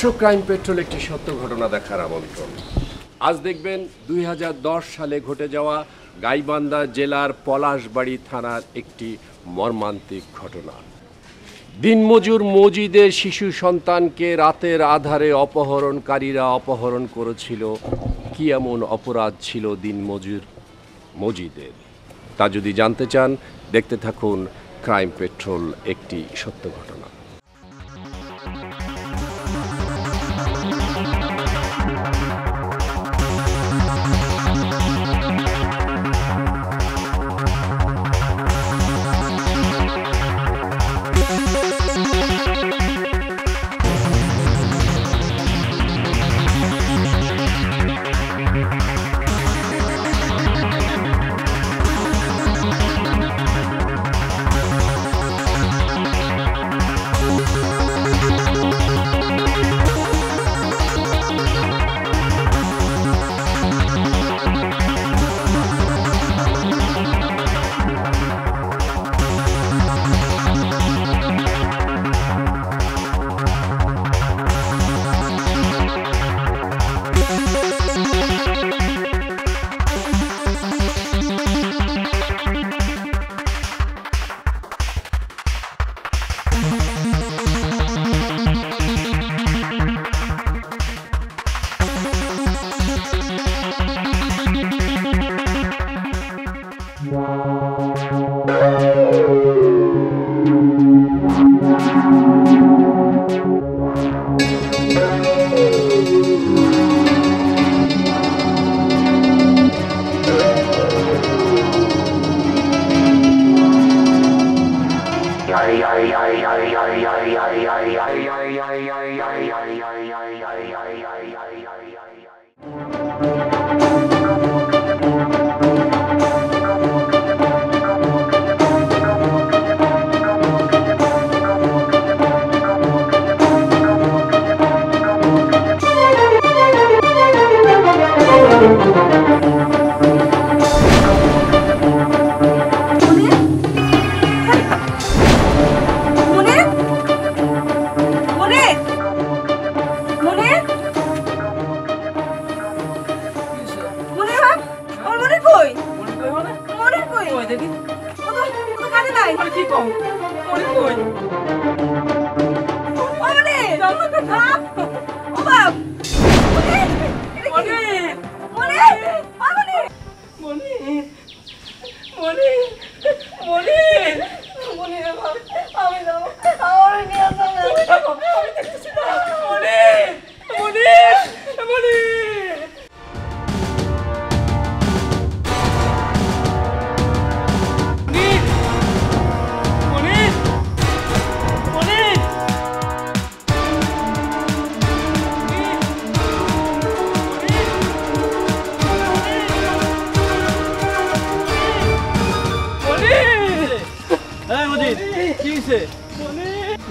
দর্শক, crime petrol একটি সত্য ঘটনা দেখার আমন্ত্রণ। আজ দেখবেন 2010 সালে ঘটে যাওয়া গাইবান্ধা জেলার পলাশবাড়ি থানার একটি মর্মান্তিক ঘটনা। দিনমজুর মজিদের শিশু সন্তানকে রাতের আধারে অপহরণকারীরা অপহরণ করেছিল। কি এমন অপরাধ ছিল দিনমজুর মজিদের, তা যদি জানতে চান দেখতে থাকুন ক্রাইম পেট্রোল একটি সত্য ঘটনা।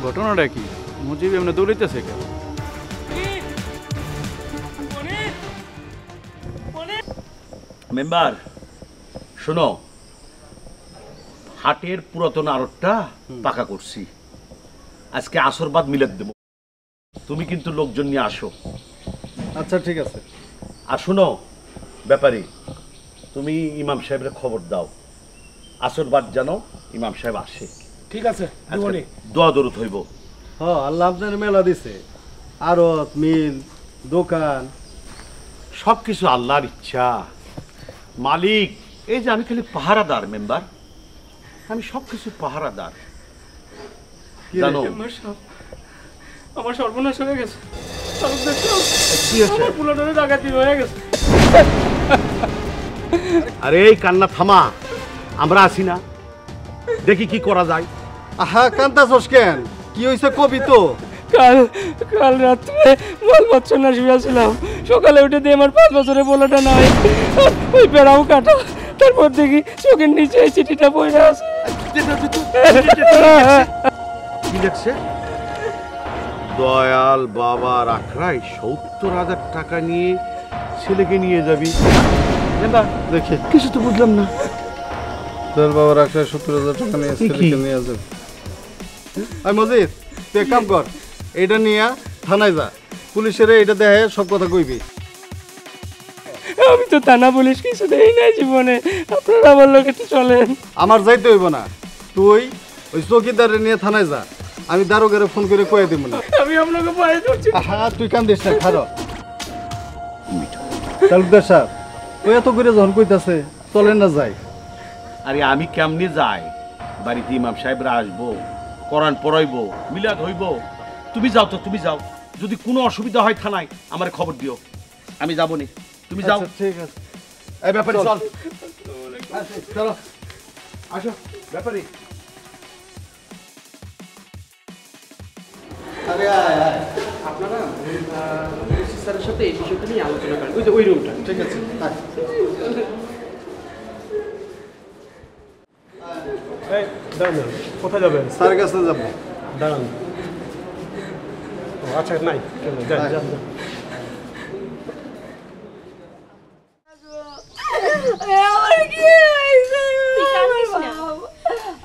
ঘটনাটা কি? মুজিব এমনি দৌড়াইতেছে কেন? মেম্বার শোনো, হাটের পুরাতন আড়তটা পাকা করছি, আজকে আসরবাদ মিলাদ দেব, তুমি কিন্তু লোকজন নিয়ে আসো। আচ্ছা ঠিক আছে। আর শোনো ব্যাপারে, তুমি ইমাম সাহেবের খবর দাও, আসরবাদ জানো ইমাম সাহেব আসে। ঠিক আছে, দোয়া দরুদ হইব। হ্যাঁ, আল্লাহ আপনার মেলা দিছে, আড়ত মিল দোকান সবকিছু আল্লাহর ইচ্ছা। মালিক এই যে আমি খালি পাহারাদার মেম্বার, আমি সবকিছু পাহারাদার জানো। আমার সর্বনাশ হয়ে গেছে, আরে এই কান্না থামা, আমরা আছি না, দেখি কি করা যায়। আহা কান্তাছস কেন? কি হইছে কবি তো। কাল রাত্রে বল বছর না শুয়েছিলাম, সকালে উঠে দিয়ে আমার 5 বছরের বলাটা নাই, ওই বেড়াও কাটা, তারপর দেখি চোখের নিচে এই চিঠিটা পড়ে আছে। কি দেখছে? দয়াল বাবার আখড়ায় 70,000 টাকা নিয়ে ছেলেকে নিয়ে যাবি। দেখে কিছু তো বুঝলাম না। দয়াল বাবার আখড়ায় 70,000 টাকা নিয়ে ছেলেকে নিয়ে যাবি। আই মজিদ, তুই এক কাম কর, এইটা নিয়ে থানায় যা, পুলিশের এটা দেখে সব কথা কইবি। আমি তো থানা পুলিশ কিছু দেই না জীবনে, আপনারা আমার লোক একটু চলেন। আমার যাইতে হইব না, তুই ওই চৌকিদারে নিয়ে থানায় যা, আমি দারোগারে ফোন করে কয়ে দিব না। আমি আপনাকে পায়ে ধরছি। হ্যাঁ তুই কান্দিস না, খারো। তালুকদার সাহেব ওই এত করে যখন কইতাছে চলেন না যাই। আরে আমি কেমনে যাই, বাড়িতে ইমাম সাহেবরা আসবো, কোরআন পড়াইবো, মিলাদ হইব। তুমি যাও তো, তুমি যাও। যদি কোনো অসুবিধা হয় থানায় আমার খবর দিও, আমি যাবো নি। তুমি যাও। আচ্ছা, ঠিক আছে। এই ব্যাপারে চল। চলো আসো ব্যাপারে। আরে আয় আয়। আপনারা স্যারের সাথে এই বিষয়টা নিয়ে আলোচনা করেন, ওই যে ওই রুমটা। ঠিক আছে আয়। দাঁড়ান, কোথায় যাবেন? স্যারের কাছে যাবো। দাঁড়ান। ও আচ্ছা, নাই কেন, যান যান যান। আমার কি হয়েছে?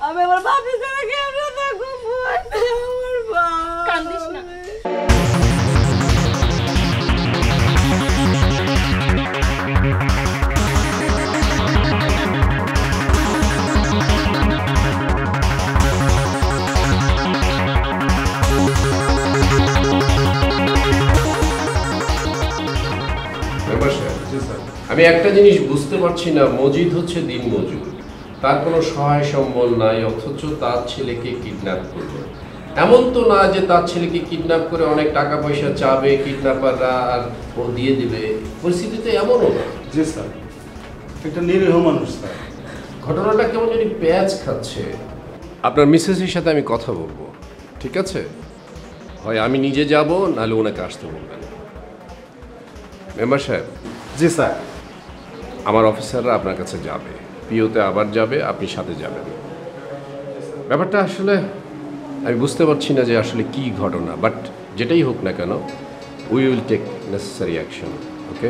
আমি আমার বাপের ছাড়া কেমন থাকবো? আমার বাপ। কান্দিস না। আমি একটা জিনিস বুঝতে পারছি না, মজিদ হচ্ছে দিনমজুর, তার কোনো সহায় সম্বল নাই, অথচ তার ছেলেকে কিডন্যাপ করবে। এমন তো না যে তার ছেলেকে কিডন্যাপ করে অনেক টাকা পয়সা চাবে কিডন্যাপাররা আর ও দিয়ে দেবে, পরিস্থিতিতে এমনও না। জি স্যার, একটা নিরীহ মানুষ স্যার। ঘটনাটা কেমন জানি প্যাঁচ খাচ্ছে। আপনার মিসেসের সাথে আমি কথা বলবো, ঠিক আছে? হয় আমি নিজে যাব, নাহলে ওনাকে আসতে বলবেন। মেম্বার সাহেব। জি স্যার। আমার অফিসাররা আপনার কাছে যাবে, পিওতে আবার যাবে, আপনি সাথে যাবেন। ব্যাপারটা আসলে আমি বুঝতে পারছি না যে আসলে কি ঘটনা, বাট যেটাই হোক না কেন we will take necessary action. Okay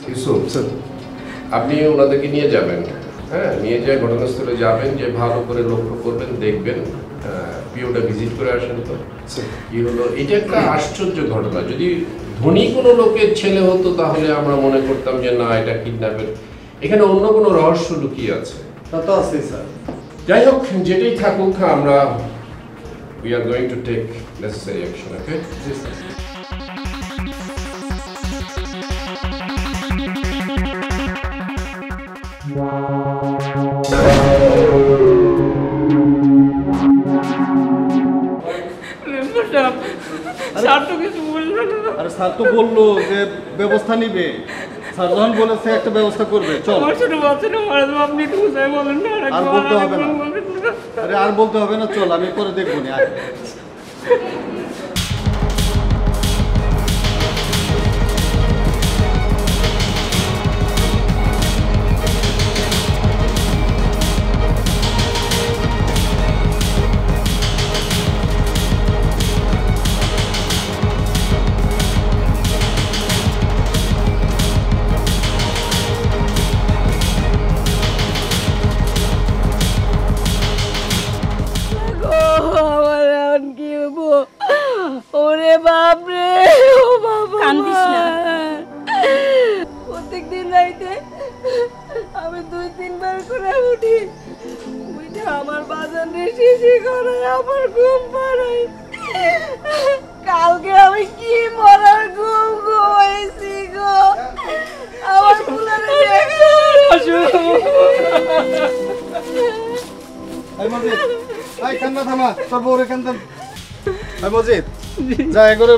Yusuf sir, আপনি ওনাদেরকে নিয়ে যাবেন। হ্যাঁ, নিয়ে যেয়ে ঘটনাস্থলে যাবেন, যে ভালো করে লক্ষ্য করবেন, দেখবেন, পিওটা ভিজিট করে আসেন। তো কি হলো, এটা একটা আশ্চর্য ঘটনা। যদি ধনী কোনো লোকের ছেলে হতো তাহলে আমরা মনে করতাম যে না, এটা কিডন্যাপের, এখানে অন্য কোনো রহস্য লুকিয়ে আছে। তা তো আছেই স্যার। যাই হোক, যেটাই থাকুক, আমরা we are going to take necessary action. Okay? G sir. Sir তো কিছু বললো না। আরে স্যার তো বললো যে ব্যবস্থা নিবে। স্যার যখন বলেছে একটা ব্যবস্থা করবে, চল। আমার ছোট বাচ্চাটা মারা যাবে, আপনি একটু বুঝাই বলেন না। আর বলতে হবে না। আরে আর বলতে হবে না, চল আমি পরে দেখবো না। আয়। আমার এখন কি হবো? ওরে বাপরে, ও বাবা। কান্দিস না। প্রত্যেকদিন রাইতে আমি 2-3 বার করে উঠি, উঠে আমার বাজারে শিশি করে আমার ঘুম পাড়াই। কালকে আমি কি মরার ঘুম ঘুমাইছি গো। আমার ফুলারে এই মজিদ, এই কান্না থামা, তোর বউরে কান্দান। এই মজিদ, যা এগোরে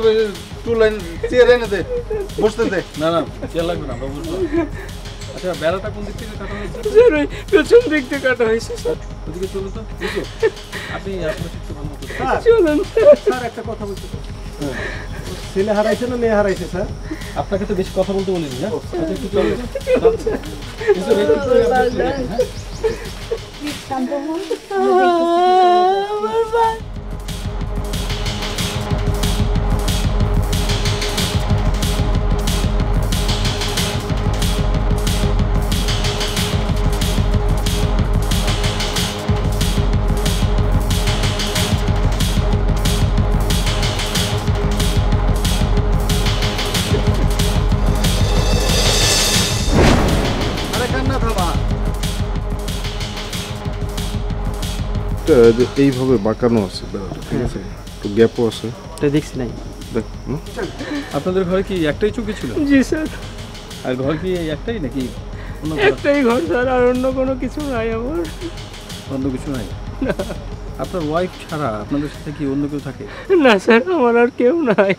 টু লাইন চেয়ার এনে দে, বসতে দে। না না, চেয়ার লাগবে না, বাবু। আচ্ছা, বেড়াটা কোন দিক থেকে কাটা হয়েছে? স্যার ওই পেছন দিক থেকে কাটা হয়েছে স্যার। ওদিকে চলো তো, বুঝছো? আপনি আপনার শিখতে ভালো মতো। চলেন। স্যার একটা কথা বলতে চাই। ছেলে হারাইছে না মেয়ে হারাইছে স্যার? আপনাকে তো বেশি কথা বলতে বলিনি, না? আচ্ছা, একটু চলো তো। আমার বাবা। একটা যে এইভাবে বাঁকানো আছে বেড়াটা, ঠিক আছে, একটু গ্যাপও আছে, এটা দেখছি নাই। দেখ হুম? আপনাদের ঘরে কি একটাই চৌকি ছিল? জি স্যার, আর ঘর কি এই একটাই নাকি অন্য ঘর? একটাই ঘর স্যার, আর অন্য কোনো কিছু নাই আমার। অন্য কিছু নাই? আপনার ওয়াইফ ছাড়া আপনাদের সাথে কি অন্য কেউ থাকে? না স্যার, আমার আর কেউ নাই।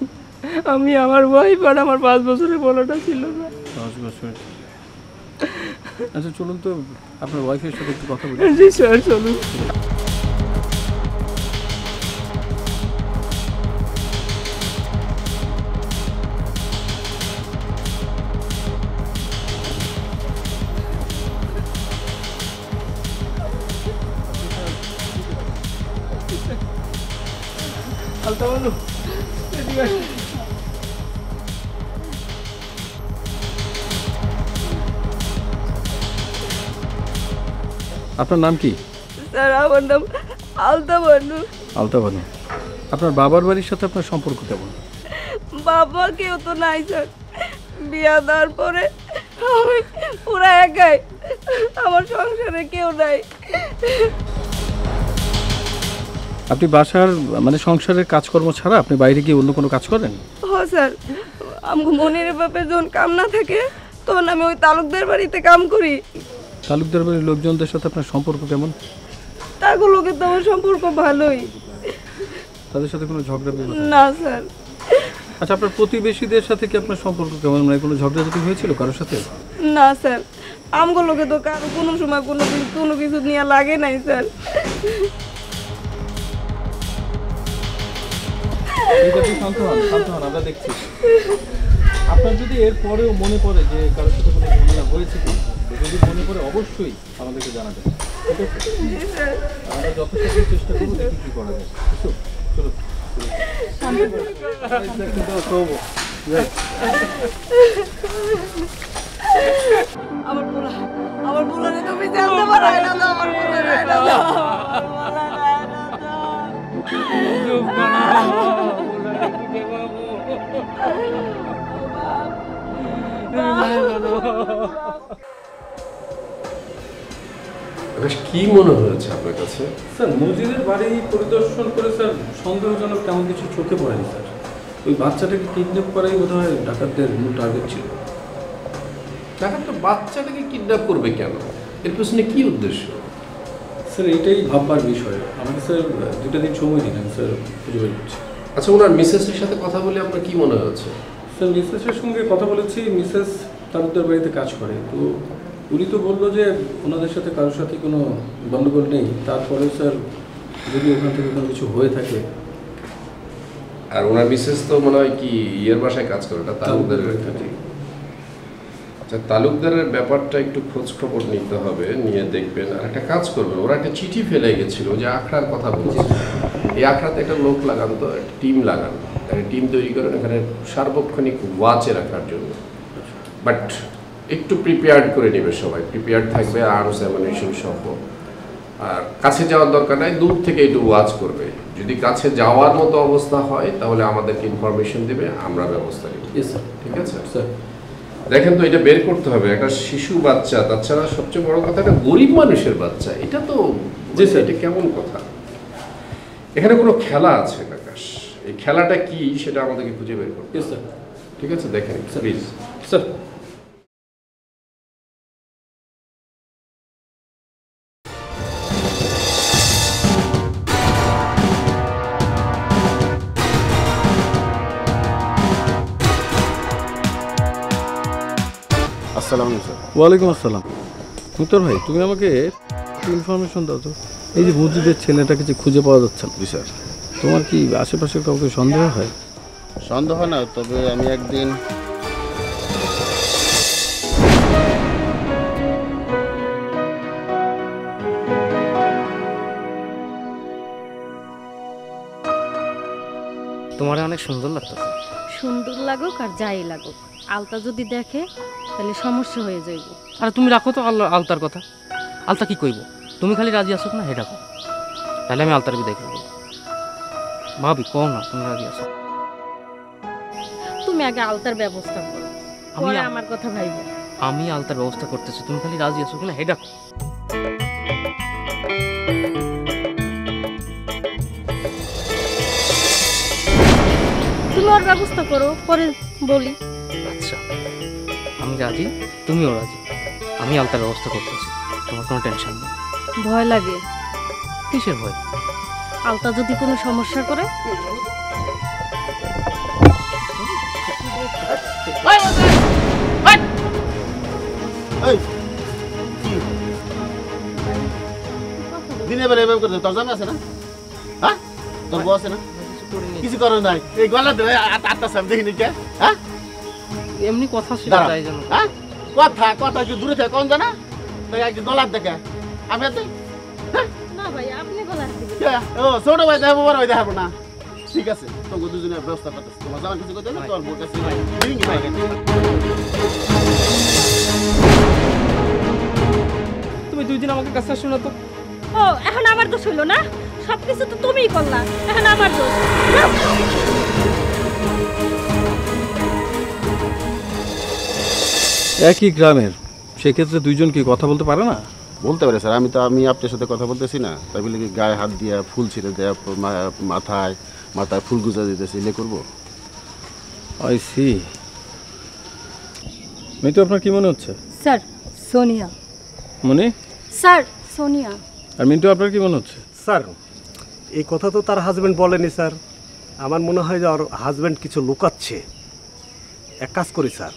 আমি, আমার ওয়াইফ আর আমার 5 বছরের বলাটা ছিল না। 10 বছর। আচ্ছা চলুন তো আপনার ওয়াইফের সাথে একটু কথা বলি। জি স্যার, চলুন। আলতা বলো, এদিকে আসো। আপনার নাম কি? স্যার আমার নাম আলতা বানু। আলতা বানু। আপনার বাবার বাড়ির সাথে আপনার সম্পর্ক কেমন? বাবা কেউ তো নাই স্যার, বিয়া দেওয়ার পরে আমি পুরা একাই, আমার সংসারে কেউ নাই। আপনি বাসার মানে সংসারের কাজকর্ম ছাড়া আপনি বাইরে গিয়ে অন্য কোনো কাজ করেন? হ স্যার, আমাকে মনের বাপে যখন কাম না থাকে তখন আমি ওই তালুকদার বাড়িতে কাম করি। তালুকদার বাড়ির লোকজনদের সাথে আপনার সম্পর্ক কেমন? তাগুলোকে তো আমার সম্পর্ক ভালোই। তাদের সাথে কোনো ঝগড়া বিবাদ? না স্যার। আচ্ছা আপনার প্রতিবেশীদের সাথে কি আপনার সম্পর্ক কেমন, মানে কোনো ঝগড়াঝাটি হয়েছিল কারোর সাথে? না স্যার, আমগুলোকে তো কারো কোনো সময় কোনো কিছু নিয়ে লাগে নাই স্যার। শান্ত হন, আমরা দেখছি। আপনার যদি এর পরেও মনে পড়ে যে কারোর সাথে কোনো ঝামেলা হয়েছে কি, যদি মনে পড়ে অবশ্যই আমাদেরকে জানাবেন, ঠিক আছে? আমরা যথাসাধ্য চেষ্টা করবো দেখি কি করা যায়। চলো আমার পোলারে তুমি জানতে পারো না, আমার পোলারে না কি মনে হয়েছে আপনার কাছে? স্যার মসজিদের বাড়ি পরিদর্শন করে স্যার সন্দেহজনক তেমন কিছু চোখে পড়েনি স্যার। ওই বাচ্চাটাকে কিডন্যাপ করাই বোধ হয় ডাকাতদের মূল টার্গেট ছিল। ডাকাতটা বাচ্চাটাকে কিডন্যাপ করবে কেন? এর পেছনে কি উদ্দেশ্য? স্যার এটাই ভাববার বিষয়। আমাকে স্যার 2 দিন সময় দিন, আমি স্যার খুঁজে বের করছি। আচ্ছা, ওনার মিসেসের সাথে কথা বলে আপনার কি মনে হচ্ছে? স্যার মিসেসের সঙ্গে কথা বলেছি, মিসেস তালুকদার বাড়িতে কাজ করে, তো উনি তো বললো যে ওনাদের সাথে কারোর সাথে কোনো গণ্ডগোল নেই। তারপরে স্যার যদি ওখান থেকে কোনো কিছু হয়ে থাকে। আর ওনার মিসেস তো মনে হয় কি ইয়ের বাসায় কাজ করে, ওটা তালুকদারের বাড়িতে। আচ্ছা, তালুকদারের ব্যাপারটা একটু খোঁজ খবর নিতে হবে, নিয়ে দেখবেন। আর একটা কাজ করবেন, ওরা একটা চিঠি ফেলে গেছিল যে আখড়ার কথা বলছে, এই আখড়াতে একটা লোক লাগান, তো টিম লাগান, একটা টিম তৈরি করেন এখানে সার্বক্ষণিক ওয়াচে রাখার জন্য। বাট একটু প্রিপেয়ার্ড করে নেবে সবাই, প্রিপেয়ার্ড থাকবে, আর্মস অ্যামুনিশন সহ। আর কাছে যাওয়ার দরকার নাই, দূর থেকে একটু ওয়াচ করবে। যদি কাছে যাওয়ার মতো অবস্থা হয় তাহলে আমাদেরকে ইনফরমেশন দেবে, আমরা ব্যবস্থা নেব। ঠিক আছে স্যার দেখেন তো, এটা বের করতে হবে। একটা শিশু বাচ্চা, তাছাড়া সবচেয়ে বড় কথা একটা গরিব মানুষের বাচ্চা, এটা তো জি স্যার। এটা কেমন কথা? এখানে কোনো খেলা আছে আকাশ, এই খেলাটা কি সেটা আমাদেরকে খুঁজে বের করতে হবে। স্যার। ঠিক আছে, দেখেন প্লিজ। স্যার আসসালামু আলাইকুম স্যার। ওয়ালাইকুম আসসালাম। মুক্তার ভাই, তুমি আমাকে ইনফরমেশন দাও তো, এই যে মসজিদের ছেলেটাকে যে খুঁজে পাওয়া যাচ্ছে না, জি স্যার। তোমার কি আশেপাশে কাউকে সন্দেহ হয়? সন্দেহ না, তবে আমি একদিন তোমার অনেক সুন্দর লাগতেছে। সুন্দর লাগুক আর যাই লাগুক, আলতা যদি দেখে তাহলে সমস্যা হয়ে যাইব। আরে তুমি রাখো তো আলতার কথা। আলতা কি কইব? তুমি খালি রাজি আছো না হেডা কো, তাহলে আমি আলতার বিদায় করবো। ভাবি কও না তুমি রাজি আছো। তুমি আগে আলতার ব্যবস্থা করো, পরে আমার কথা ভাইব। আমি আলতার ব্যবস্থা করতেছি, তুমি খালি রাজি আছো কিনা হেডা কো। তুমি ওর ব্যবস্থা করো, পরে বলি। আচ্ছা, আমি রাজি, তুমিও রাজি। আমি আলতার ব্যবস্থা করতেছি, তোমার কোনো টেনশন নেই। ভয় লাগে। কিসের ভয়? আলতা যদি কোনো সমস্যা করে। দিনে বেলা এভাবে করতে তোর জানা আছে না? হ্যাঁ, তোর বউ আছে না? কিছু করে নাই, এই গলা ধরে আটটা সাম দেখিনি কে? হ্যাঁ, এমনি কথা ছিল তাই জানো। হ্যাঁ, কথা কি দূরে থেকে কোন জানা? তাই একটু গলার দেখে আমি এত না ভাই, আপনি গলা দিবেন। ও ছোট ভাই দেখাবো, বড় ভাই দেখাবো না। ঠিক আছে, তোকে দুজনের ব্যবস্থা করতেছি। তোমার জানা কিছু করতে না, তোর বউর কাছে রিঙ্গি ভাই তুমি 2 দিন আমাকে কাছে শোনা তো। ও, এখন আমার দোষ হইলো না? সবকিছু তো তুমিই করলা, এখন আমার দোষ। একই গ্রামের, সেক্ষেত্রে দুইজন কি কথা বলতে পারে না? বলতে পারে স্যার, আমি আপনার সাথে কথা বলতেছি না, তাই বলে কি গায়ে হাত দিয়া ফুল ছিঁড়ে দেয়া, মাথায় ফুল গুজা দিতেছি, এলে করবো? I C. মিতু, আপনার কি মনে হচ্ছে? স্যার, সোনিয়া। মনে? স্যার, সোনিয়া। আর মিন্টু, আপনার কি মনে হচ্ছে? স্যার, এই কথা তো তার হাজব্যান্ড বলেনি স্যার। আমার মনে হয় যে ওর হাজব্যান্ড কিছু লুকাচ্ছে। এক কাজ করি স্যার,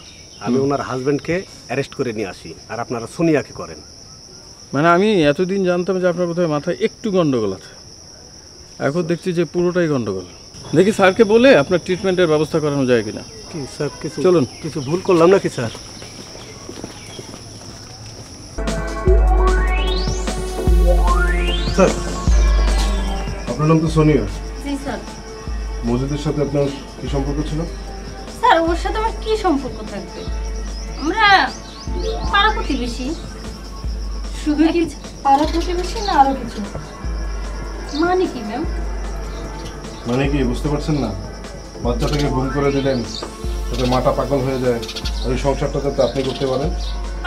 আমি ওনার হাজব্যান্ডকে অ্যারেস্ট করে নিয়ে আসি, আর আপনারা সোনিয়াকে করেন। মানে আমি এতদিন জানতাম যে আপনার বোধহয় মাথায় একটু গন্ডগোল আছে, এখন দেখছি যে পুরোটাই গন্ডগোল। দেখি স্যারকে বলে আপনার ট্রিটমেন্টের ব্যবস্থা করানো যায় কিনা। কি স্যার, কিছু চলুন। কিছু ভুল করলাম নাকি স্যার? স্যার, আপনার নাম তো সোনিয়া। জি স্যার। মজিদের সাথে আপনার কি সম্পর্ক ছিল? স্যার, ওর সাথে আমার কি সম্পর্ক থাকবে? আমরা পাড়া প্রতিবেশী। শুধু কি পাড়া প্রতিবেশী না আরো কিছু? মানে কি ম্যাম? মানে কি বুঝতে পারছেন না? বাচ্চাটাকে ঘুম করে দিলেন, তাতে মাটা পাগল হয়ে যায়, ওই সংসারটা যাতে আপনি করতে পারেন।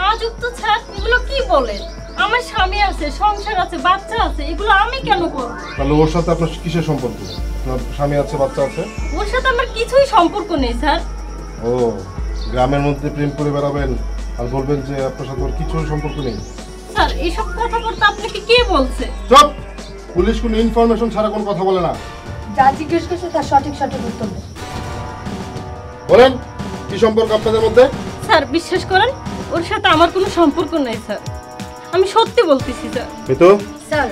আজব তো স্যার, এগুলো কি বলে? আমার স্বামী আছে, সংসার আছে, বাচ্চা আছে, এগুলো আমি কেন করব? তাহলে ওর সাথে আপনার কিসের সম্পর্ক? আপনার স্বামী আছে, বাচ্চা আছে? ওর সাথে আমার কিছুই সম্পর্ক নেই স্যার। ও, গ্রামের মধ্যে প্রেম করে বেড়াবেন আর বলবেন যে আপনার সাথে ওর কিছু সম্পর্ক নেই? স্যার, এইসব কথাবার্তা আপনাকে কে বলছে? চুপ! পুলিশ কোনো ইনফরমেশন ছাড়া কোনো কথা বলে না। যা জিজ্ঞেস করছে তার সঠিক উত্তর দেন। বলেন, কি সম্পর্ক আপনাদের মধ্যে? স্যার, বিশ্বাস করেন, ওর সাথে আমার কোনো সম্পর্ক নেই স্যার। আমি সত্যি বলতেছি স্যার। মিতু, স্যার,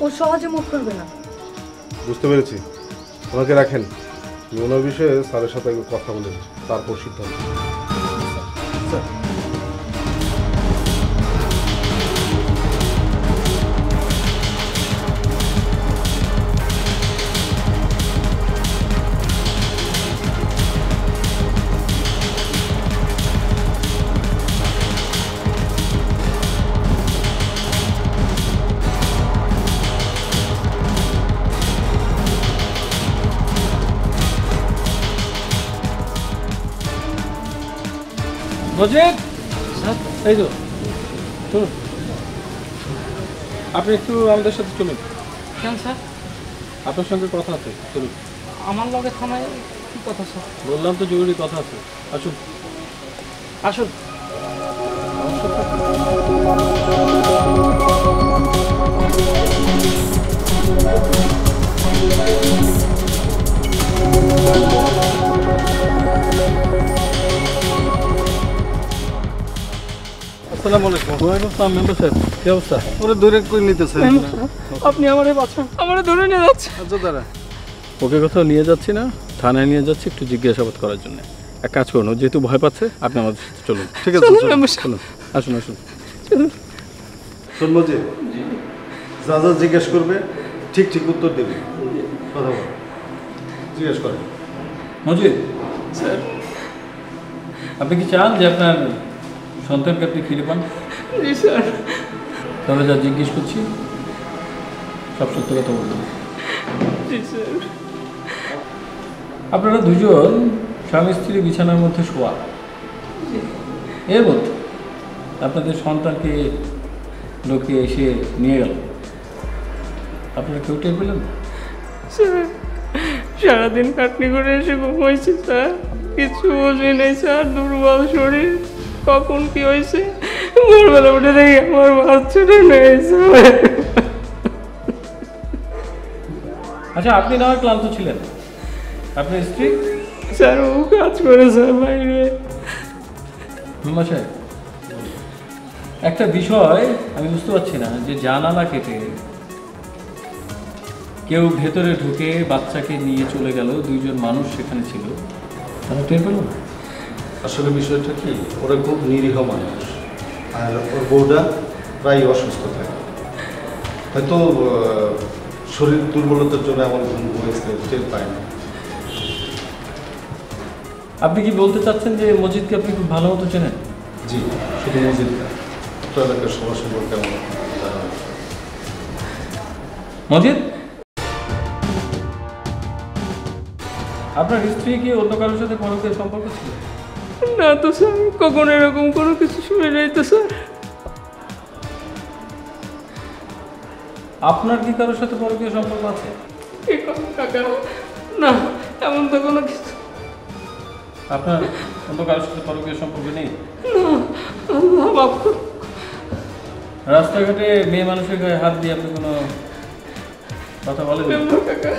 ও সহজে মুখ খুলবে না। বুঝতে পেরেছি, ওনাকে রাখেন। ওনার বিষয়ে স্যারের সাথে একটু কথা বলেন, তারপর সিদ্ধান্ত। মজিদ, এই তো চলুন, আপনি একটু আমাদের সাথে চলুন। কেন স্যার? আপনার সঙ্গে কথা আছে, চলুন। আমার লগে থানায় কি কথা স্যার? বললাম তো জরুরি কথা আছে, আসুন আসুন। আসসালামু আলাইকুম। ওয়ালাইকুম আসসালাম। মেম্বার সাহেব, কি অবস্থা? ওরে ধরে করে নিতেছে। আপনি আমারে বাঁচান, আমারে ধরে নিয়ে যাচ্ছে। আচ্ছা দাঁড়া, ওকে কোথাও নিয়ে যাচ্ছি না, থানায় নিয়ে যাচ্ছি একটু জিজ্ঞাসাবাদ করার জন্য। এক কাজ করুন, ও যেহেতু ভয় পাচ্ছে, আপনি আমাদের সাথে চলুন। ঠিক আছে, চলুন, আসুন আসুন। শোন মজিদ, যা যা জিজ্ঞেস করবে ঠিক ঠিক উত্তর দেবে। কথা বল, জিজ্ঞেস করেন। মজিদ স্যার, আপনি কি চান যে আপনার সন্তানকে আপনি ফিরে পান? জি স্যার। তাহলে যা জিজ্ঞেস করছি সব সত্য কথা বলবেন। জি স্যার। আপনারা দুজন স্বামী স্ত্রী বিছানার মধ্যে শোয়া, এর মধ্যে আপনাদের সন্তানকে লোকে এসে নিয়ে গেল, আপনারা কেউ টের পেলেন? স্যার, সারাদিন খাটনি করে এসে ঘুমাইছি স্যার, কিছু বুঝি নেই স্যার, দুর্বল শরীর, কখন কি হয়েছে ভোরবেলা উঠে দেখি আমার বাচ্চাটা নেই স্যার। আচ্ছা, আপনি না হয় ক্লান্ত ছিলেন, আপনার স্ত্রী? স্যার ও কাজ করে স্যার বাইরে। মেম্বার সাহেব, একটা বিষয় আমি বুঝতে পারছি না, যে জানালা কেটে কেউ ভেতরে ঢুকে বাচ্চাকে নিয়ে চলে গেল, দুইজন মানুষ সেখানে ছিল, তারা টের পেল না? আসলে বিষয়টা কি, ওরা খুব নিরীহ মানুষ, আর ওর বউটা প্রায় অসুস্থ থাকে, হয়তো শরীর দুর্বলতার জন্য এমন হয়েছে, টের পায় না। আপনি কি বলতে চাচ্ছেন যে মসজিদকে আপনি খুব ভালো মতো চেনেন? জি, শুধু মসজিদ না, তো এলাকার সবার সম্পর্কে আমার ধারণা। মসজিদ, আপনার স্ত্রী কি অন্য কারোর সাথে পরকীয় সম্পর্ক ছিল? না তো স্যার, কখনো এরকম কোনো কিছু শুনে নাই তো স্যার। আপনার কি কারোর সাথে পরকীয় সম্পর্ক আছে? কি কথা কাকা? না, এমন তো কোনো কিছু। আপনার অন্য কারোর সাথে পরকীয় সম্পর্ক নেই? না, আল্লাহ মাফ করুন। রাস্তাঘাটে মেয়ে মানুষের গায়ে হাত দিয়ে আপনি কোনো কথা বলেন? কাকা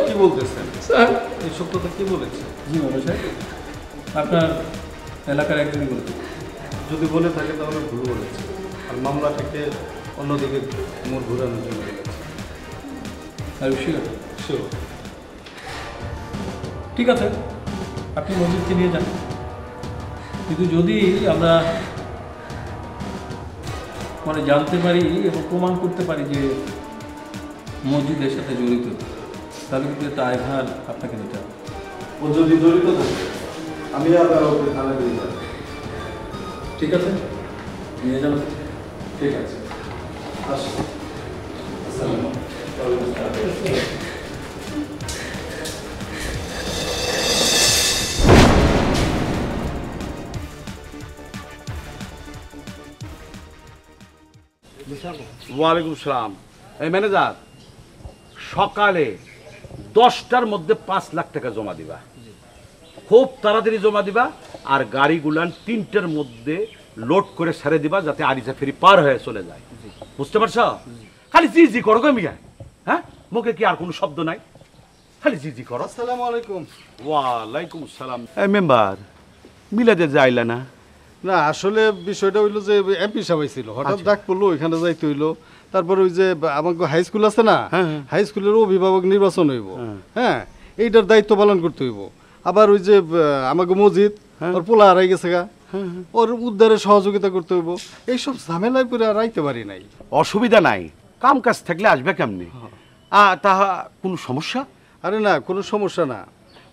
কি বলতেছেন স্যার? এই সত্যতা কি বলেছে? জি মেম্বার সাহেব, আপনার এলাকার একজনই বলেছে। যদি বলে থাকে তাহলে ভুল বলেছে, আর মামলাটাকে অন্যদিকে মোড় ঘুরানোর জন্য বলেছে। আর শিওর? শিওর। ঠিক আছে, আপনি মসজিদকে নিয়ে যান, কিন্তু যদি আমরা মানে জানতে পারি এবং প্রমাণ করতে পারি যে মসজিদের সাথে জড়িত, তাহলে কিন্তু এটা দায়ভার আপনাকে নিতে হবে। ও যদি জড়িত থাকে আমি আবার ওকে থানায় দিয়ে যাব। ঠিক আছে, নিয়ে যান। ঠিক আছে, আসুন। আসসালামু আলাইকুম। ওয়ালাইকুম সালাম। এই ম্যানেজার, সকালে 10টার মধ্যে 5 লাখ টাকা জমা দিবা, খুব তাড়াতাড়ি জমা দিবা, আর গাড়িগুলান 3টার মধ্যে লোড করে ছেড়ে দিবা, যাতে আরিজা ফেরি পার হয়ে চলে যায়। বুঝতে পারছো? খালি জি জি করো মিয়া, হ্যাঁ, মুখে কি আর কোনো শব্দ নাই, খালি জি জি করো। আসসালামু আলাইকুম। ওয়ালাইকুম সালাম। এই মেম্বার, মিলাদে যাইলা না? না, আসলে বিষয়টা হইলো যে এমপি সাহেব ছিল, হঠাৎ ডাক পড়লো, ওইখানে যাইতে হইলো। তারপরে ওই যে আমাকে হাই স্কুল আছে না, হাই স্কুলের অভিভাবক নির্বাচন হইব, হ্যাঁ, এইটার দায়িত্ব পালন করতে হইব। আবার ওই যে আমাকে মসজিদ, ওর পোলা হারাই গেছে গা, ওর উদ্ধারে সহযোগিতা করতে হইব। এইসব ঝামেলায় পরে আর আইতে পারি নাই। অসুবিধা নাই, কাম কাজ থাকলে আসবে কেমনি? তাহা কোনো সমস্যা? আরে না, কোনো সমস্যা না।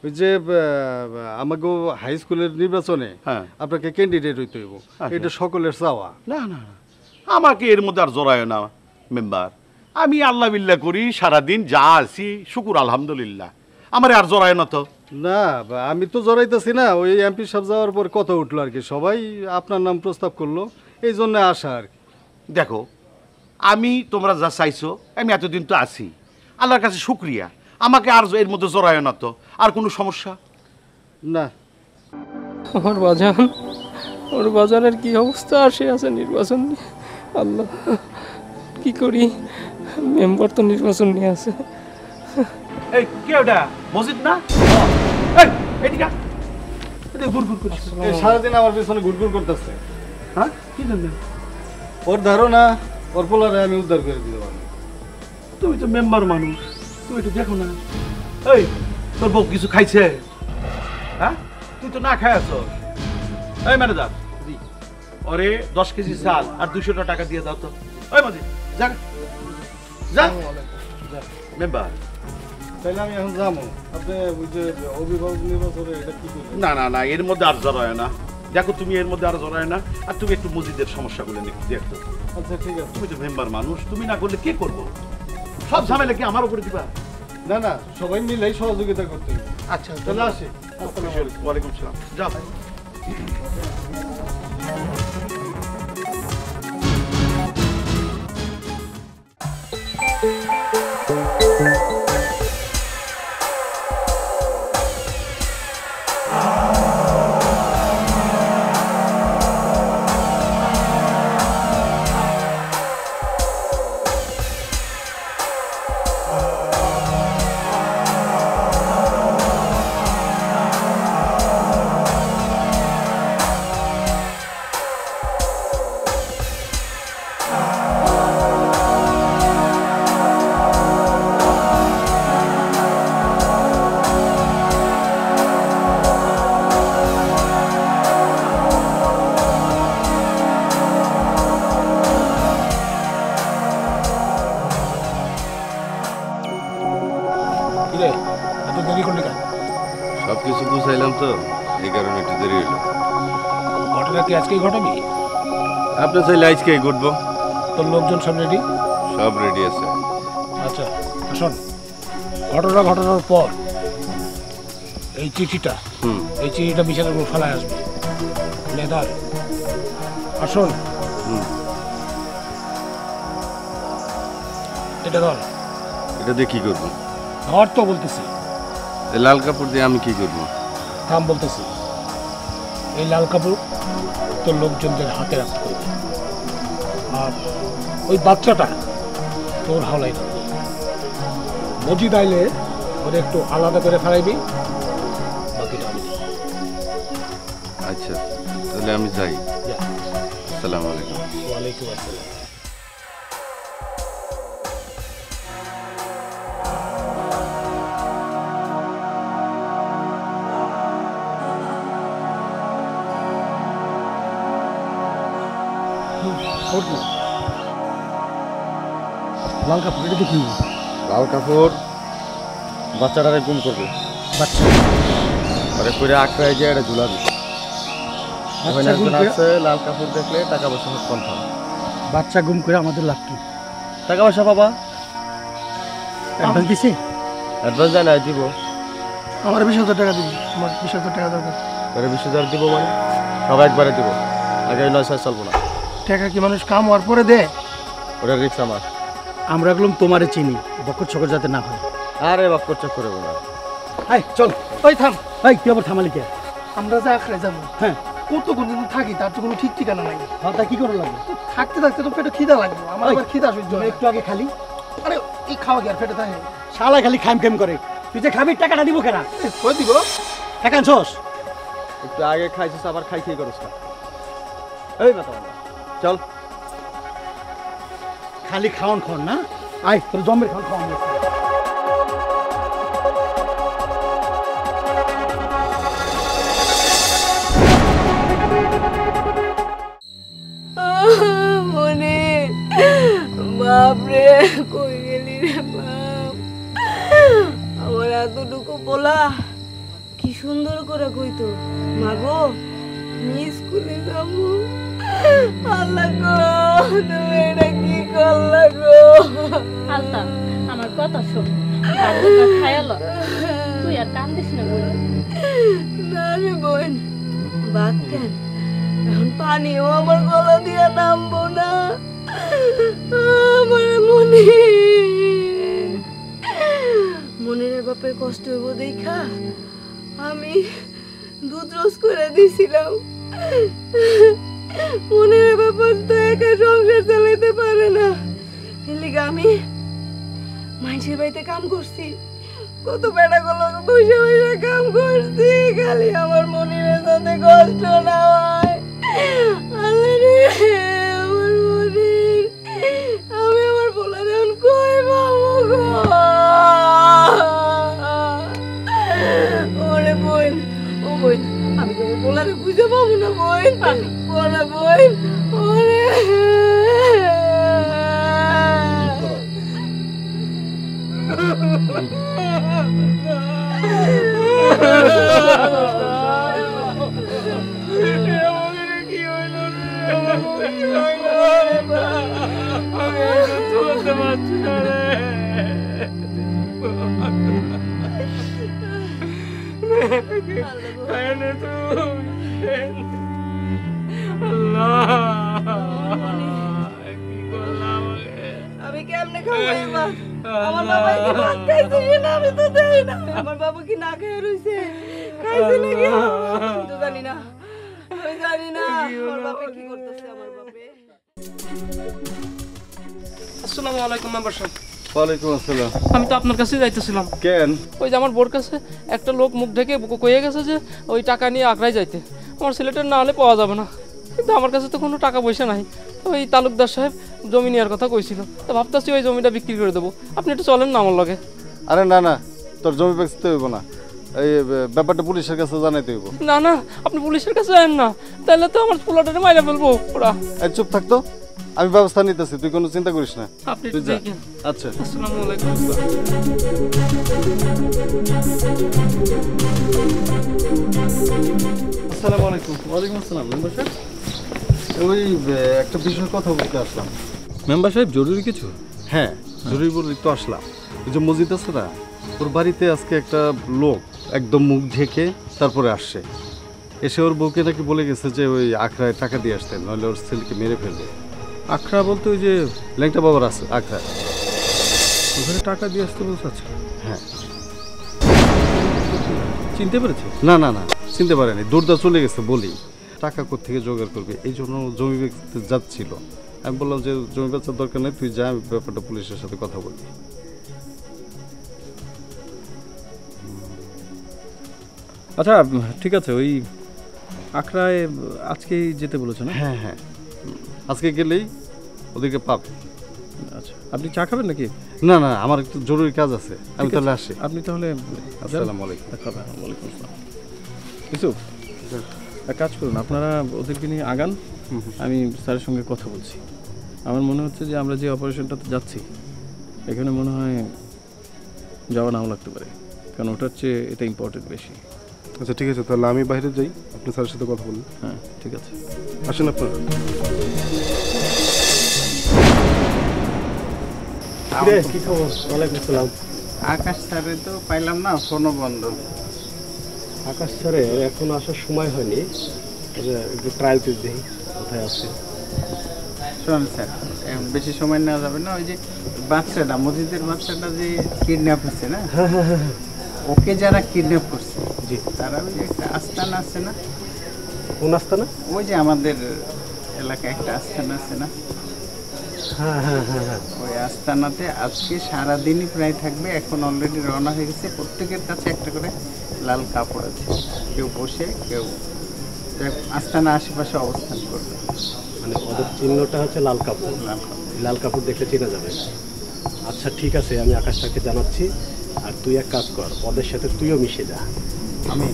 ওই যে আমাকে হাই স্কুলের নির্বাচনে আপনাকে ক্যান্ডিডেট হইতে হইব, এটা সকলের চাওয়া। না না, আমাকে এর মধ্যে আর জড়ায় না মেম্বার, আমি আল্লাহ বিল্লাহ করি সারাদিন, যা আছি শুকুর আলহামদুলিল্লাহ, আমার আর জড়ায় না তো। না, আমি তো জড়াইতেছি না, ওই এমপি সাহেব যাওয়ার পর কথা উঠলো আর কি, সবাই আপনার নাম প্রস্তাব করলো, এই জন্য আসা আর কি। দেখো, আমি তোমরা যা চাইছো, আমি এতদিন তো আছি, আল্লাহর কাছে শুক্রিয়া, আমাকে আর এর মধ্যে জড়ায় না তো। আর কোনো সমস্যা না? আমার বাজান, ওর বাজানের কি অবস্থা আসে আছে নির্বাচন নিয়ে, আল্লাহ কি করি, মেম্বার তো নির্বাচন নিয়ে আছে। এই কে ওটা? মসজিদ না? এদিকে ঘুরঘুর করছে সারাদিন, আমার পিছনে ঘুরঘুর করতেছে। হ্যাঁ, কি জানেন? ওর ধারণা ওর পোলারে আমি উদ্ধার করে দিতে পারবো। তুমি তো মেম্বার মানুষ, তুমি একটু দেখো না। এই, তোর বউ কিছু খাইছে? হ্যাঁ, তুই তো না খাই আছো। এই ম্যানেজার, ওরে 10 কেজি চাল আর 200 টাকা দিয়ে দাও তো। ওই মজিদ, যা যা। মেম্বার, তাহলে আমি এখন যাবো। আপনি ওই যে অভিভাবক নির্বাচনে এটা কি করবেন? না না না, এর মধ্যে আর জড়ায় না। দেখো, তুমি এর মধ্যে আর জড়ায় না, আর তুমি একটু মসজিদের সমস্যাগুলো দেখো। আচ্ছা ঠিক আছে। তুমি তো মেম্বার মানুষ, তুমি না করলে কে করবো? সব ঝামেলা কি আমার উপরে দিবা? না না, সবাই মিলেই সহযোগিতা করতে হবে। আচ্ছা, তাহলে আসি। ওয়ালাইকুম সালাম। যাও। তো এই কারণে একটু দেরি হলো। ঘটনা কি আজকেই ঘটাবি? আপনি চাইলে আজকেই ঘটবো। তোর লোকজন সব রেডি? সব রেডি আছে। আচ্ছা শোন, ঘটনা ঘটানোর পর এই চিঠিটা বিছানার উপর ফেলায় আসবে। ধর আর শোন, এটা ধর। এটা দিয়ে কি করবো? ধর তো বলতেছি। এই লাল কাপড় দিয়ে আমি কি করবো? থাম বলতেছি। এই লাল কাপড় তোর লোকজনদের হাতে রাখতে করবে, আর ওই বাচ্চাটা তোর হাওলাই থাকবে। মজিদ আইলে ওদের একটু আলাদা করে ফেলাইবি, বাকিটা আমি। আচ্ছা তাহলে আমি যাই। আসসালামু আলাইকুম। ওয়ালাইকুম আসসালাম। লাল কাপড়, এটা দেখি। লাল কাপড় বাচ্চাটারে গুম করবে। বাচ্চা পরে করে আঁকড়ায় গিয়ে এটা ঝুলাবি। আছে লাল কাপড় দেখলে টাকা পয়সা সব কনফার্ম। বাচ্চা গুম করে আমাদের লাভ কি? টাকা পয়সা পাবা। অ্যাডভান্স দিছে? অ্যাডভান্স দেয় না, দিব। আমার 20,000 টাকা দিবি। আমার 20,000 টাকা দরকার। পরে 20,000 দিব মানে সব একবারে দিব, আগে 9 চলবো না। টাকা কি মানুষ কাম হওয়ার পরে দেয়? ওটা রিক্স আমার। আমরা গেলাম তোমারে চিনি, বকর চকর যাতে না হয়। আরে বকর চকর করবো না। আয় চল। ওই থাম। ভাই তুই আবার থামালি কে? আমরা যা আখড়ে যাবো, হ্যাঁ কত কোনদিন থাকি তার তো কোনো ঠিক ঠিকানা নাই। হ্যাঁ তা কি করে লাগবে? থাকতে থাকতে তো পেটে খিদা লাগবে। আমার আবার খিদা সহ্য হয়। একটু আগে খালি। আরে এই খাওয়া কি আর পেটে থাকে? শালা খালি খাইম খাইম করে। তুই যে খাবি টাকাটা দিব কেনা? কই দিব? টাকা আনছস? একটু আগে খাইছিস আবার খাই খেয়ে করস না। এই মাথা চল। খালি খাওয়ান খাওয়ান না। আয় তোর জমের খাওয়ান খাওয়ান। মনে বাপরে কই গেলি রে বাপ? আমার এতটুকু বলা কি সুন্দর করে কইতো, মাগো আমি স্কুলে যাবো। আল্লাহ গো তুমি এটা কি করলা গো? আলতা আমার কথা শোন, আর খায়াল তুই আর কান্দিস না বোন। না রে বোন, বাদ কেন, এখন পানিও আমার গলা দিয়ে নামবো না। আমার মনের বাপের কষ্ট হইব দেখা আমি দুধ রোজ করে দিছিলাম। মনের বাপের তো একা সংসার চালাইতে পারে না, এলিগা আমি মানুষের বাড়িতে কাম করছি। কত বেড়া গুলো বসে বসে কাম করছি, খালি আমার মনের সাথে কষ্ট না হয়। আল্লাহ রে আমার মনির, আমি আমার বলার এখন কই পাবো গো? ওরে বোন, ও বোন, আমি তো বলারে খুঁজে পাবো না বোন। বলা বোন, ওরে আমি কেমনে খাবো এবার? আমার বাবা কি ভাত খাইছে না? আমি তো জানি না। আমার বাবা কি না খেয়ে রইছে, খাইছে নাকি আমি তো জানি না। আমি জানি না আমার বাবা কি করতেছে। আমার বাবা। আসসালামু আলাইকুম মেম্বার সাহেব। ওয়ালাইকুম আসসালাম। আমি তো আপনার কাছেই যাইতেছিলাম। কেন? ওই যে আমার বোর কাছে একটা লোক মুখ ঢেকে কয়ে গেছে যে ওই টাকা নিয়ে আগ্রায় যাইতে। আমার ছেলেটার না হলে পাওয়া যাবে না, কিন্তু আমার কাছে তো কোনো টাকা পয়সা নাই। ওই তালুকদার সাহেব জমি নেওয়ার কথা কইছিল, তো ভাবতেছি ওই জমিটা বিক্রি করে দেবো। আপনি একটু চলেন না আমার লগে। আরে না না, তোর জমি বেচতে হইব না, এই ব্যাপারটা পুলিশের কাছে জানাইতে হইব। না না, আপনি পুলিশের কাছে যান না, তাহলে তো আমার পোলাটারে মাইরা ফেলবো ওরা। এই চুপ থাকতো, আমি ব্যবস্থা নিতেছি, তুই কোনো চিন্তা করিস না। আপনি তুই যা। দেখেন। আচ্ছা, আসসালামু আলাইকুম। আসসালামু আলাইকুম। ওয়ালাইকুম আসসালাম। মেম্বার সাহেব, ওই একটা বিষয়ের কথা বলতে আসলাম। মেম্বার সাহেব জরুরি কিছু? হ্যাঁ, জরুরি বলেই তো আসলাম। ওই যে মসজিদ আছে না, ওর বাড়িতে আজকে একটা লোক একদম মুখ ঢেকে তারপরে আসছে। এসে ওর বউকে নাকি বলে গেছে যে ওই আখড়ায় টাকা দিয়ে আসতেন, নাহলে ওর ছেলেকে মেরে ফেলবে। আখড়া বলতে ওই যে ল্যাংটা বাবার আছে আখড়ায়, ওখানে টাকা দিয়ে আসতে বলছে? আচ্ছা, হ্যাঁ। চিনতে পেরেছে? না না না, চিনতে পারেনি, দৌড়দা চলে গেছে বলি। টাকা কোত্থেকে জোগাড় করবে, এই জন্য জমি বেচতে যাচ্ছিল। আমি বললাম যে জমি বেচার দরকার নেই, তুই যা, আমি ব্যাপারটা পুলিশের সাথে কথা বলি। আচ্ছা ঠিক আছে, ওই আখড়ায় আজকেই যেতে বলেছে না? হ্যাঁ হ্যাঁ, আজকে গেলেই ওদেরকে পাবে। আচ্ছা, আপনি চা খাবেন নাকি? না না, আমার একটু জরুরি কাজ আছে, আমি তাহলে আসি। আপনি তাহলে আসসালামু আলাইকুম। ওয়ালাইকুম আসসালাম। ইউসুফ, এক কাজ করুন, আপনারা ওদেরকে নিয়ে আগান, আমি স্যারের সঙ্গে কথা বলছি। আমার মনে হচ্ছে যে আমরা যে অপারেশনটাতে যাচ্ছি এখানে মনে হয় যাওয়া নাও লাগতে পারে, কারণ ওটার চেয়ে এটা ইম্পর্টেন্ট বেশি। আচ্ছা ঠিক আছে, তাহলে আমি বাইরে যাই, আপনি স্যারের সাথে কথা বলুন। হ্যাঁ ঠিক আছে, আসেন আপনারা। কি খবর? ওয়ালাইকুম আসসালাম। আকাশ স্যারে তো পাইলাম না, ফোনও বন্ধ। আকাশ স্যারে এখন আসার সময় হয়নি, একটু ট্রায়াল করে দেখি কোথায় আছে। শোন স্যার, এখন বেশি সময় নেওয়া যাবে না। ওই যে বাচ্চাটা, মসজিদের বাচ্চাটা যে কিডন্যাপ হচ্ছে না, ওকে যারা কিডন্যাপ করছে জি, তারা ওই যে একটা আস্তানা আছে না? কোন আস্তানা? ওই যে আমাদের এলাকায় একটা আস্তানা আছে না? হ্যাঁ হ্যাঁ হ্যাঁ হ্যাঁ, ওই আস্তানাতে আজকে সারাদিনই প্রায় থাকবে। এখন অলরেডি রওনা হয়ে গেছে। প্রত্যেকের কাছে একটা করে লাল কাপড় আছে, কেউ বসে কেউ আস্তানা আশেপাশে অবস্থান করবে। মানে ওদের চিহ্নটা হচ্ছে লাল কাপড়। লাল কাপড় দেখলে চেনা যাবে। আচ্ছা ঠিক আছে, আমি আকাশটাকে জানাচ্ছি। আর তুই এক কাজ কর, ওদের সাথে তুইও মিশে যা। আমি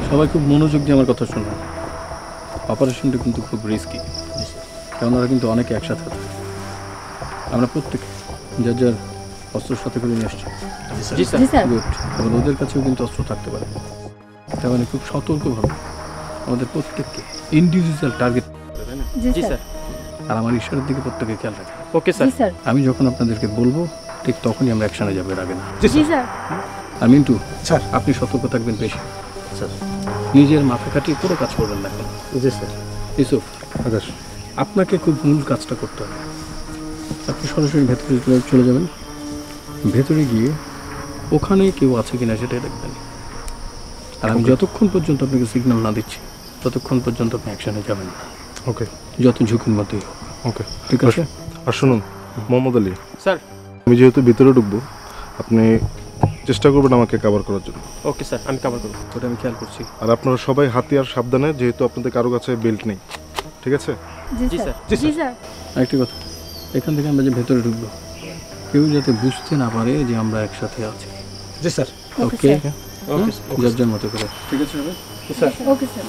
সবাই খুব মনোযোগ দিয়ে আমার কথা শুনবেন। অপারেশনটা কিন্তু খুব রিস্কি, কারণ ওরা কিন্তু অনেকে একসাথে আছে। আমরা প্রত্যেকে যার যার অস্ত্রের সাথে করে নিয়ে আসছি। গুড। এবং ওদের কাছেও কিন্তু অস্ত্র থাকতে পারে। তার মানে খুব সতর্কভাবে আমাদের প্রত্যেককে ইন্ডিভিজুয়াল টার্গেট। জি স্যার। আর আমার ঈশ্বরের দিকে প্রত্যেকে খেয়াল রাখে। Okay sir. আমি যখন আপনাদেরকে বলবো ঠিক তখনই আমরা অ্যাকশনে যাবো, এর আগে না। জি স্যার। আর মিন্টু স্যার, আপনি সতর্ক থাকবেন বেশি স্যার। নিজের মাথা কাটিয়ে কোনো কাজ করবেন না। জি স্যার। ইউসুফ, আপনাকে খুব মূল কাজটা করতে হবে। আপনি সরাসরি ভেতরে চলে যাবেন, ভেতরে গিয়ে ওখানে কেউ আছে কিনা সেটাই দেখবেন। আর আমি যতক্ষণ পর্যন্ত আপনাকে সিগন্যাল না দিচ্ছি ততক্ষণ পর্যন্ত আপনি অ্যাকশনে যাবেন না। ওকে, যত ঝুঁকির মধ্যেই হোক। ওকে ঠিক আছে। আর শুনুন মোহাম্মদ আলী স্যার, আমি যেহেতু ভিতরে ঢুকবো, আপনি চেষ্টা করবেন আমাকে কভার করার জন্য। ওকে স্যার, আমি কভার করব। ওটা আমি খেয়াল করছি। আর আপনারা সবাই হাতিয়ার সাবধানে, যেহেতু আপনাদের কারো কাছে বেল্ট নেই। ঠিক আছে? জি স্যার। জি স্যার। আরেকটি কথা, এখান থেকে আমরা যে ভেতরে ঢুকবো কেউ যাতে বুঝতে না পারে যে আমরা একসাথে আছি। জি স্যার। ওকে, ওকে যার যার মতো করে। ঠিক আছে স্যার? Okay sir.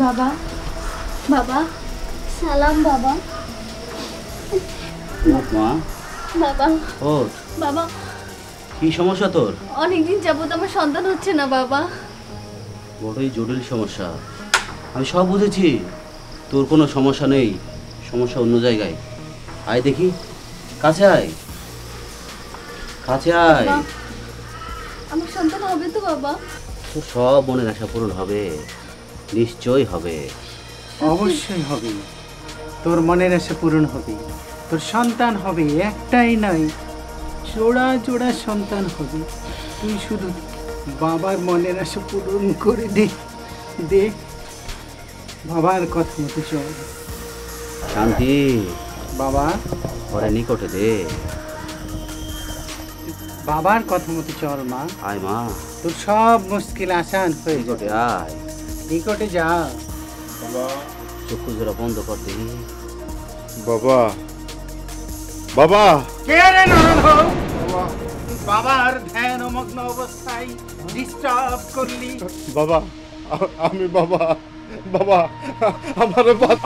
বাবা, বাবা, সালাম বাবা। মা, বাবা, ও বাবা, কি সমস্যা তোর? অনেকদিন যাবত আমার সন্তান হচ্ছে না বাবা। বড়ই জটিল সমস্যা। আমি সব বুঝেছি, তোর কোনো সমস্যা নেই, সমস্যা অন্য জায়গায়। আয় দেখি, কাছে আয়, কাছে আয়। বাবা, আমার সন্তান হবে তো বাবা? তোর সব মনের আশা পূরণ হবে, নিশ্চয়ই হবে। অবশ্যই হবে, তোর মনের আশা পূরণ হবে। তোর সন্তান হবে, একটাই নয়, জোড়া জোড়া সন্তান হবে। তুই শুধু বাবার মনের আশা পূরণ করে দে, দে বাবার কথা মতো চল। শান্তি বাবা, ঘরে নিকটে দে। বাবার কথা মতো চল মা। আয় মা, তোর সব মুশকিল আসান হয়ে যাবে। আয় নিকটে যা। বাবা চক্ষু জোড়া বন্ধ কর দেখি। বাবা, বাবা, কে রে নরহর? বাবার ধ্যানমগ্ন অবস্থায় ডিস্টার্ব করলি। বাবা, আমি বাবা, বাবা আমার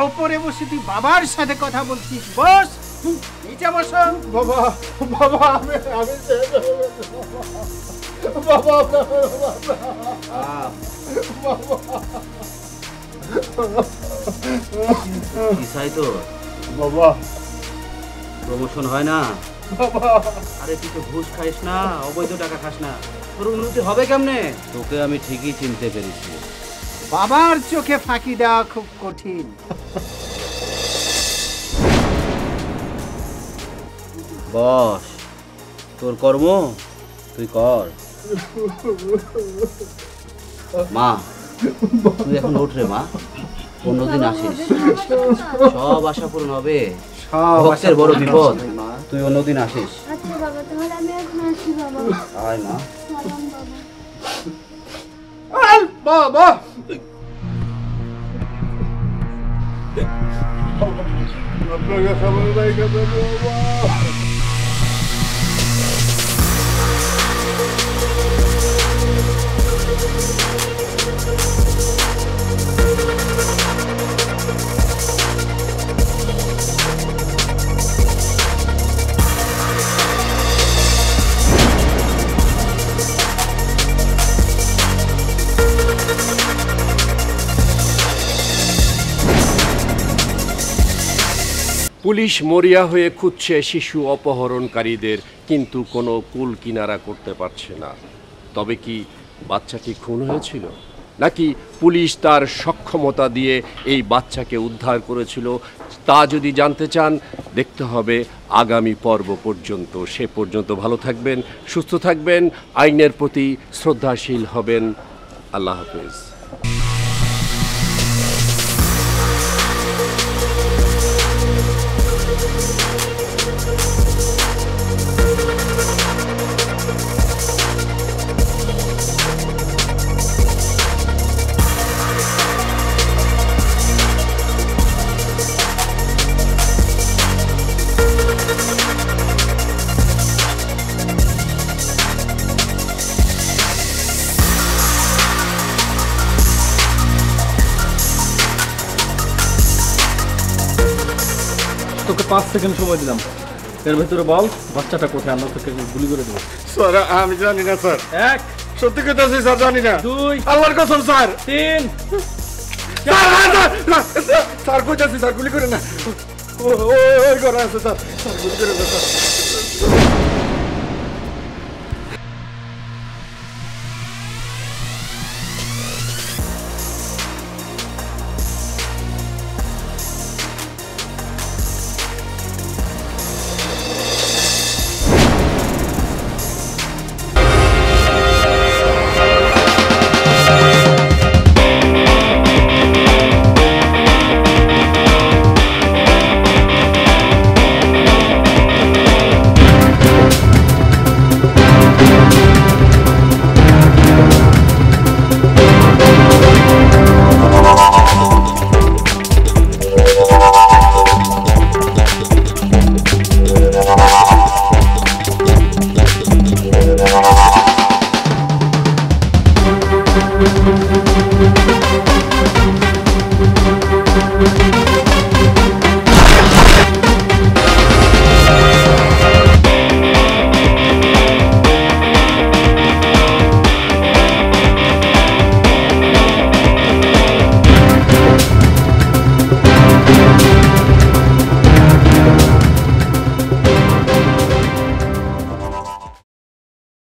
উপরে বসে তুই বাবার সাথে কথা বলছিস? বস, নিচে বস। বাবা, বাবা, আমি বাবা, কি চাই তো বাবা? প্রমোশন হয় না বাবা। আরে তুই তো ঘুষ খাইস না, অবৈধ টাকা খাস না, তোর উন্নতি হবে কেমনে? তোকে আমি ঠিকই চিনতে পেরেছি। বাবার চোখে ফাঁকি দেওয়া খুব কঠিন। বস, তোর কর্ম তুই কর। মা তুই এখন উঠ রে মা, অন্যদিন আসিস, সব আশা পূরণ হবে। ভক্তের বড় বিপদ, তুই অন্যদিন আসিস। আচ্ছা বাবা, তাহলে আমি এখন আসি বাবা। আয় মা। সালাম বাবা। বাবা, আপনাকে সবাই বাইকে দেবো বাবা। পুলিশ মরিয়া হয়ে খুঁজছে শিশু অপহরণকারীদের, কিন্তু কোনো কুল কিনারা করতে পারছে না। তবে কি বাচ্চাটি খুন হয়েছিল, নাকি পুলিশ তার সক্ষমতা দিয়ে এই বাচ্চাকে উদ্ধার করেছিল? তা যদি জানতে চান, দেখতে হবে আগামী পর্ব পর্যন্ত। সে পর্যন্ত ভালো থাকবেন, সুস্থ থাকবেন, আইনের প্রতি শ্রদ্ধাশীল হবেন। আল্লাহ হাফেজ। তোকে 5 সেকেন্ড সময় দিলাম, এর ভেতরে বল বাচ্চাটা কোথায়, আমরা তোকে গুলি করে দেবো। স্যার আমি জানি না স্যার। 1 সত্যি কথা আছে স্যার, জানি না। 2 আল্লাহর কসম স্যার। 3 স্যার কইতাছি স্যার, গুলি করে না। ওই ঘরে আছে স্যার, গুলি করে না স্যার।